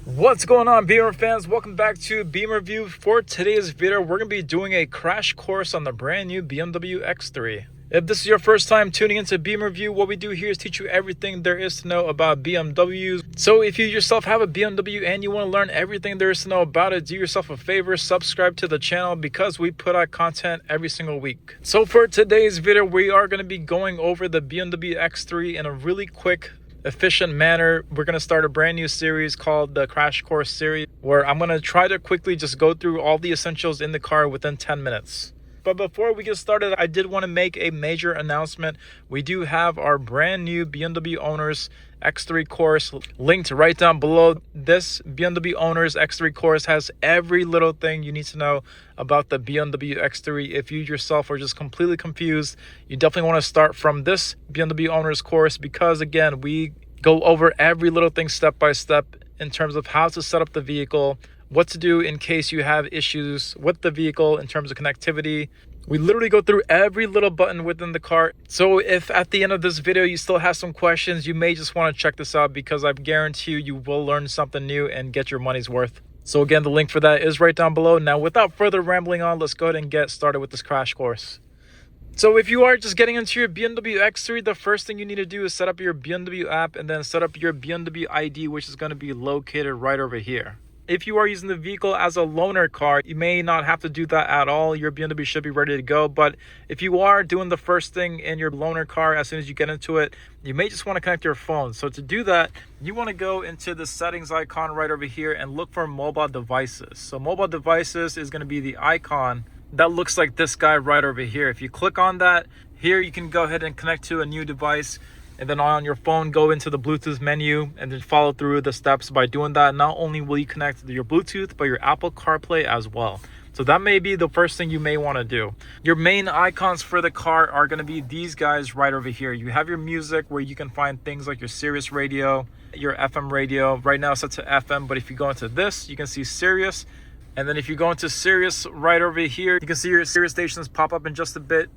What's going on, Beamer fans? Welcome back to BeamerView. For today's video, we're going to be doing a crash course on the brand new BMW X3. If this is your first time tuning into BeamerView, what we do here is teach you everything there is to know about BMWs. So if you yourself have a BMW and you want to learn everything there is to know about it, do yourself a favor, subscribe to the channel because we put out content every single week. So for today's video, we are going to be going over the BMW X3 in a really quick, efficient manner. We're going to start a brand new series called the Crash Course series, where I'm going to try to quickly just go through all the essentials in the car within 10 minutes. But before we get started, I did want to make a major announcement. We do have our brand new BMW Owners X3 course linked right down below. This BMW Owners X3 course has every little thing you need to know about the BMW X3. If you yourself are just completely confused, you definitely want to start from this BMW Owners course because, again, we go over every little thing step by step in terms of how to set up the vehicle, what to do in case you have issues with the vehicle in terms of connectivity. We literally go through every little button within the car. So if at the end of this video you still have some questions, you may just want to check this out because I guarantee you will learn something new and get your money's worth. So again, the link for that is right down below. Now, without further rambling on, let's go ahead and get started with this crash course. So if you are just getting into your BMW X3, the first thing you need to do is set up your BMW app and then set up your BMW ID, which is going to be located right over here. If you are using the vehicle as a loaner car, you may not have to do that at all. Your BMW should be ready to go. But if you are doing the first thing in your loaner car, as soon as you get into it, you may just want to connect your phone. So to do that, you want to go into the settings icon right over here and look for mobile devices. So mobile devices is going to be the icon that looks like this guy right over here. If you click on that, here you can go ahead and connect to a new device. And then on your phone, go into the Bluetooth menu and then follow through the steps. By doing that, not only will you connect to your Bluetooth, but your Apple CarPlay as well. So that may be the first thing you may want to do. Your main icons for the car are going to be these guys right over here. You have your music where you can find things like your Sirius radio, your FM radio. Right now it's set to FM, but if you go into this, you can see Sirius. And then if you go into Sirius right over here, you can see your Sirius stations pop up in just a bit.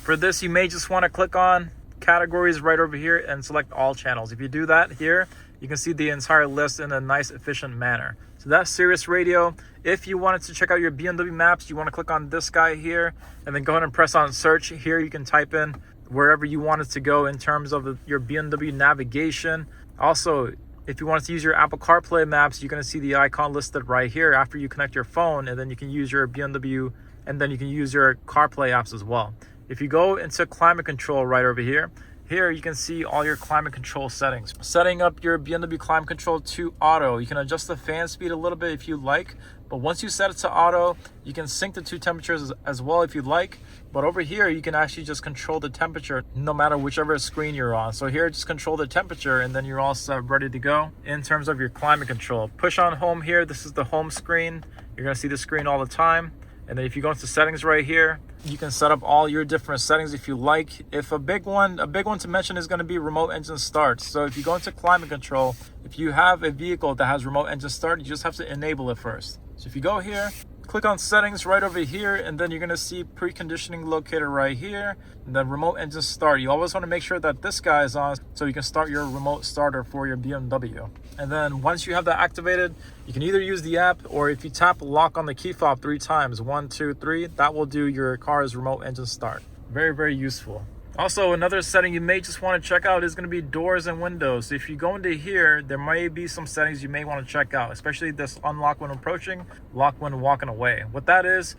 For this, you may just want to click on categories right over here and select all channels. If you do that here, you can see the entire list in a nice, efficient manner. So that's Sirius radio. If you wanted to check out your BMW maps, you want to click on this guy here and then go ahead and press on search. Here you can type in wherever you want it to go in terms of your BMW navigation. Also, if you want to use your Apple CarPlay maps, you're going to see the icon listed right here after you connect your phone, and then you can use your BMW and then you can use your CarPlay apps as well. If you go into climate control right over here, you can see all your climate control settings. Setting up your BMW climate control to auto. You can adjust the fan speed a little bit if you like, but once you set it to auto, you can sync the two temperatures as well if you'd like. But over here, you can actually just control the temperature no matter whichever screen you're on. So here, just control the temperature and then you're all set, ready to go in terms of your climate control. Push on home here. This is the home screen. You're gonna see the screen all the time. And then if you go into settings right here, you can set up all your different settings if you like. If a big one to mention is going to be remote engine start. So if you go into climate control, if you have a vehicle that has remote engine start, you just have to enable it first. So if you go here, click on settings right over here, and then you're going to see preconditioning located right here, and then remote engine start. You always want to make sure that this guy is on so you can start your remote starter for your BMW. And then once you have that activated, you can either use the app, or if you tap lock on the key fob 3 times, 1, 2, 3, that will do your car's remote engine start. Very, very useful. Also, another setting you may just want to check out is going to be doors and windows. So if you go into here, there may be some settings you may want to check out, especially this unlock when approaching, lock when walking away. What that is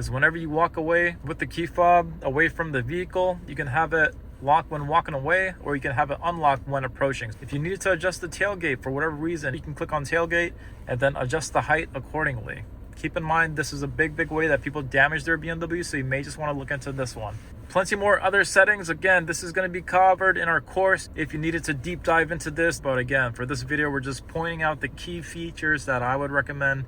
whenever you walk away with the key fob away from the vehicle, you can have it lock when walking away, or you can have it unlock when approaching. If you need to adjust the tailgate for whatever reason, you can click on tailgate and then adjust the height accordingly. Keep in mind, this is a big way that people damage their BMW, so you may just want to look into this one. Plenty more other settings. Again, this is going to be covered in our course if you needed to deep dive into this. But again, for this video, we're just pointing out the key features that I would recommend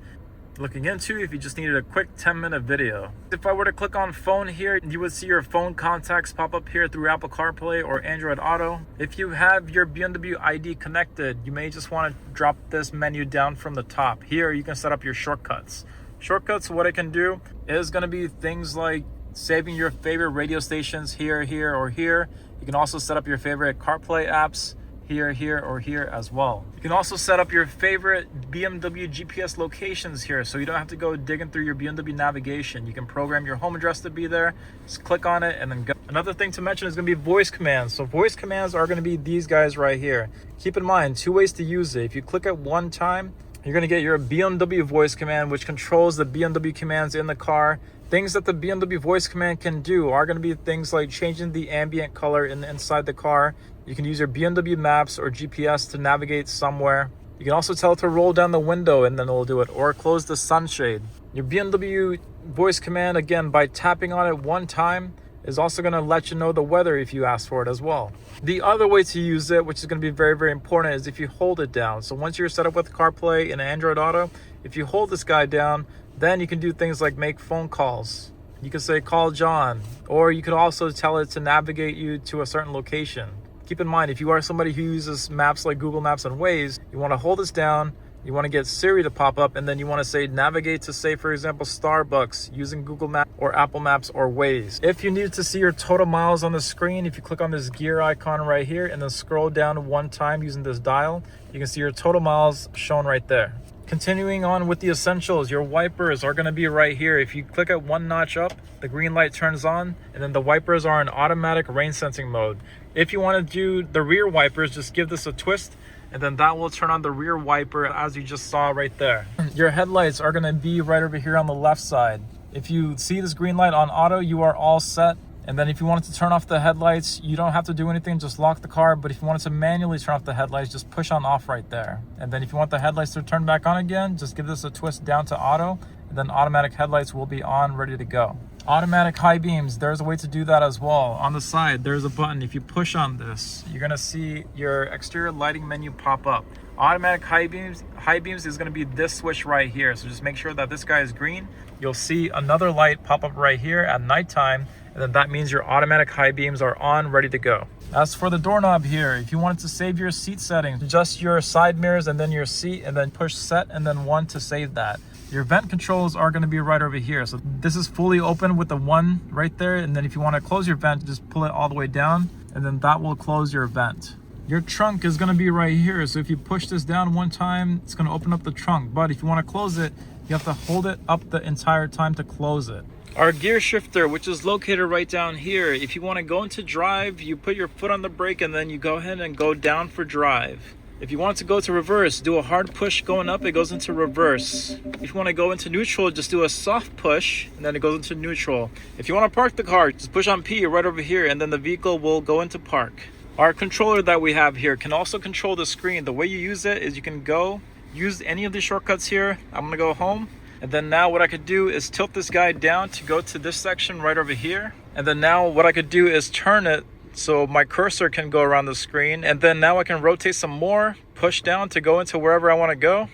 looking into if you just needed a quick 10-minute video. If I were to click on phone here, you would see your phone contacts pop up here through Apple CarPlay or Android Auto. If you have your BMW ID connected, you may just want to drop this menu down from the top. Here, you can set up your shortcuts. Shortcuts, what it can do is going to be things like saving your favorite radio stations here, or here. You can also set up your favorite CarPlay apps here, here, or here as well. You can also set up your favorite BMW GPS locations here, so you don't have to go digging through your BMW navigation. You can program your home address to be there, just click on it and then go. Another thing to mention is going to be voice commands. So voice commands are going to be these guys right here. Keep in mind, 2 ways to use it. If you click it one time, you're going to get your BMW voice command, which controls the BMW commands in the car. Things that the BMW voice command can do are going to be things like changing the ambient color inside the car. You can use your BMW Maps or GPS to navigate somewhere. You can also tell it to roll down the window and then it will do it, or close the sunshade. Your BMW voice command, again, by tapping on it one time, is also going to let you know the weather if you ask for it as well. The other way to use it, which is going to be very, very important, is if you hold it down. So once you're set up with CarPlay and Android Auto, if you hold this guy down, then you can do things like make phone calls. You can say, call John, or you could also tell it to navigate you to a certain location. Keep in mind, if you are somebody who uses maps like Google Maps and Waze, you want to hold this down, you want to get Siri to pop up, and then you want to say navigate to, say, for example, Starbucks using Google Maps or Apple Maps or Waze. If you need to see your total miles on the screen, if you click on this gear icon right here and then scroll down one time using this dial, you can see your total miles shown right there. Continuing on with the essentials, your wipers are going to be right here. If you click it one notch up, the green light turns on, and then the wipers are in automatic rain sensing mode. If you want to do the rear wipers, just give this a twist, and then that will turn on the rear wiper as you just saw right there. Your headlights are going to be right over here on the left side. If you see this green light on auto, you are all set. And then if you wanted to turn off the headlights, you don't have to do anything, just lock the car. But if you wanted to manually turn off the headlights, just push on off right there. And then if you want the headlights to turn back on again, just give this a twist down to auto, and then automatic headlights will be on, ready to go. Automatic high beams, there's a way to do that as well. On the side, there's a button. If you push on this, you're gonna see your exterior lighting menu pop up. Automatic high beams is gonna be this switch right here. So just make sure that this guy is green. You'll see another light pop up right here at nighttime, and then that means your automatic high beams are on, ready to go. As for the doorknob here, if you wanted to save your seat settings, adjust your side mirrors and then your seat, and then push set and then 1 to save that. Your vent controls are going to be right over here. So this is fully open with the 1 right there, and then if you want to close your vent, just pull it all the way down, and then that will close your vent. Your trunk is going to be right here. So if you push this down one time, it's going to open up the trunk. But if you want to close it, you have to hold it up the entire time to close it. Our gear shifter, which is located right down here. If you want to go into drive, you put your foot on the brake and then you go ahead and go down for drive. If you want to go to reverse, do a hard push going up, it goes into reverse. If you want to go into neutral, just do a soft push and then it goes into neutral. If you want to park the car, just push on P right over here and then the vehicle will go into park. Our controller that we have here can also control the screen. The way you use it is you can go use any of the shortcuts here. I'm going to go home. And then now what I could do is tilt this guy down to go to this section right over here. And then now what I could do is turn it so my cursor can go around the screen. And then now I can rotate some more, push down to go into wherever I want to go.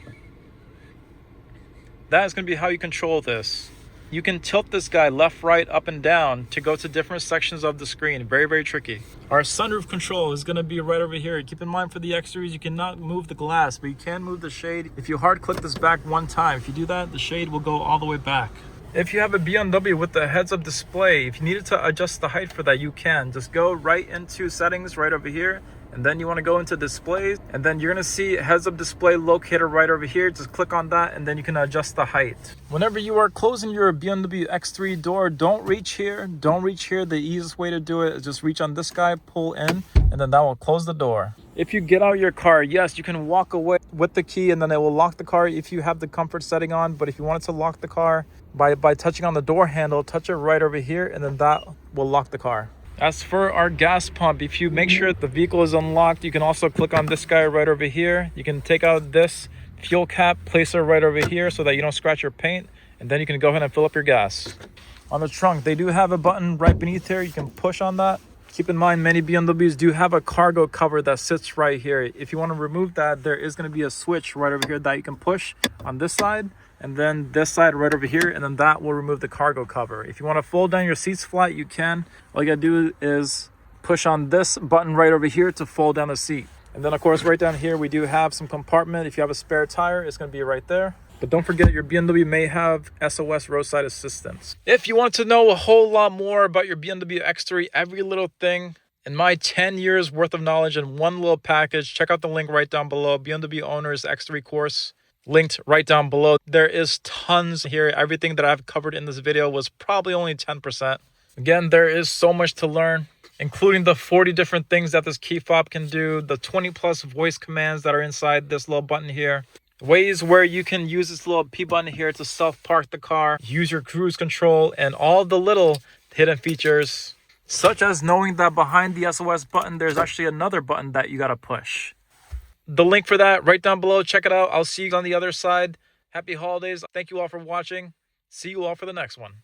That is going to be how you control this. You can tilt this guy left, right, up, and down to go to different sections of the screen. Very, very tricky. Our sunroof control is going to be right over here. Keep in mind for the X3s, you cannot move the glass, but you can move the shade. If you hard click this back one time, if you do that, the shade will go all the way back. If you have a BMW with the heads-up display, if you needed to adjust the height for that, you can. Just go right into settings right over here. And then you want to go into displays, and then you're going to see heads-up display locator right over here. Just click on that and then you can adjust the height. Whenever you are closing your BMW X3 door, don't reach here. Don't reach here. The easiest way to do it is just reach on this guy, pull in, and then that will close the door. If you get out of your car, yes, you can walk away with the key and then it will lock the car if you have the comfort setting on. But if you wanted to lock the car by touching on the door handle, touch it right over here and then that will lock the car. As for our gas pump, if you make sure the vehicle is unlocked, you can also click on this guy right over here. You can take out this fuel cap, place it right over here so that you don't scratch your paint, and then you can go ahead and fill up your gas. On the trunk, they do have a button right beneath here. You can push on that. Keep in mind, many BMWs do have a cargo cover that sits right here. If you want to remove that, there is going to be a switch right over here that you can push on this side, and then this side right over here, and then that will remove the cargo cover. If you want to fold down your seats flat, you can. All you gotta do is push on this button right over here to fold down the seat. And then of course right down here we do have some compartment. If you have a spare tire, it's going to be right there. But don't forget, your BMW may have SOS roadside assistance. If you want to know a whole lot more about your BMW X3, every little thing, In my 10 years worth of knowledge in one little package, check out the link right down below. BMW Owner's X3 course, linked right down below. There is tons here. Everything that I've covered in this video was probably only 10%. Again, there is so much to learn, including the 40 different things that this key fob can do, the 20 plus voice commands that are inside this little button here, ways where you can use this little P button here to self-park the car, use your cruise control, and all the little hidden features, such as knowing that behind the SOS button, there's actually another button that you gotta push. The link for that right down below. Check it out. I'll see you on the other side. Happy holidays. Thank you all for watching. See you all for the next one.